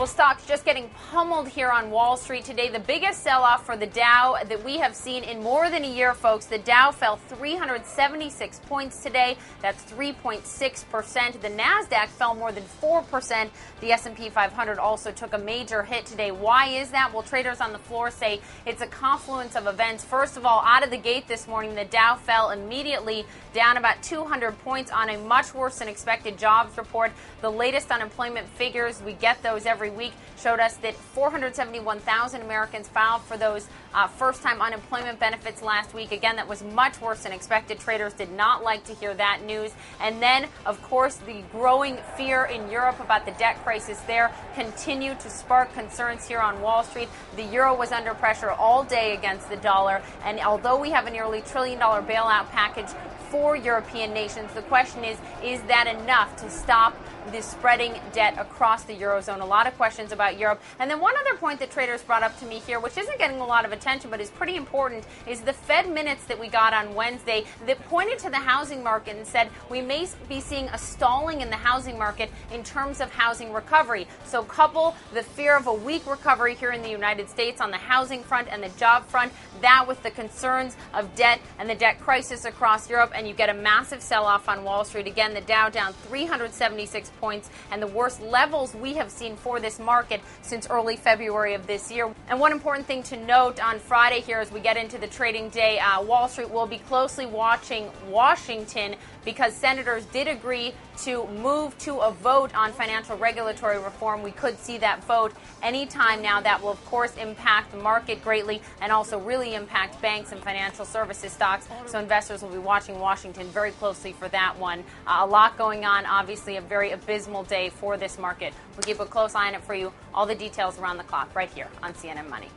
Well, stocks just getting pummeled here on Wall Street today. The biggest sell-off for the Dow that we have seen in more than a year, folks. The Dow fell 376 points today. That's 3.6%. The Nasdaq fell more than 4%. The S&P 500 also took a major hit today. Why is that? Well, traders on the floor say it's a confluence of events. First of all, out of the gate this morning, the Dow fell immediately, down about 200 points on a much worse than expected jobs report. The latest unemployment figures, we get those every week, showed us that 471,000 Americans filed for those first-time unemployment benefits last week. Again, that was much worse than expected. Traders did not like to hear that news. And then, of course, the growing fear in Europe about the debt crisis there continued to spark concerns here on Wall Street. The euro was under pressure all day against the dollar. And although we have a nearly $1 trillion bailout package for European nations, the question is that enough to stop the spreading debt across the Eurozone? A lot of questions about Europe. And then one other point that traders brought up to me here, which isn't getting a lot of attention but is pretty important, is the Fed minutes that we got on Wednesday that pointed to the housing market and said we may be seeing a stalling in the housing market in terms of housing recovery. So couple the fear of a weak recovery here in the United States on the housing front and the job front, that with the concerns of debt and the debt crisis across Europe, and you get a massive sell-off on Wall Street. Again, the Dow down 376 points and the worst levels we have seen for this market since early February of this year. And one important thing to note on Friday here as we get into the trading day, Wall Street will be closely watching Washington because senators did agree to move to a vote on financial regulatory reform. We could see that vote anytime now. That will, of course, impact the market greatly and also really impact banks and financial services stocks. So investors will be watching Washington very closely for that one. A lot going on, obviously a very abysmal day for this market. We'll keep a close eye on it for you. All the details around the clock right here on CNN Money.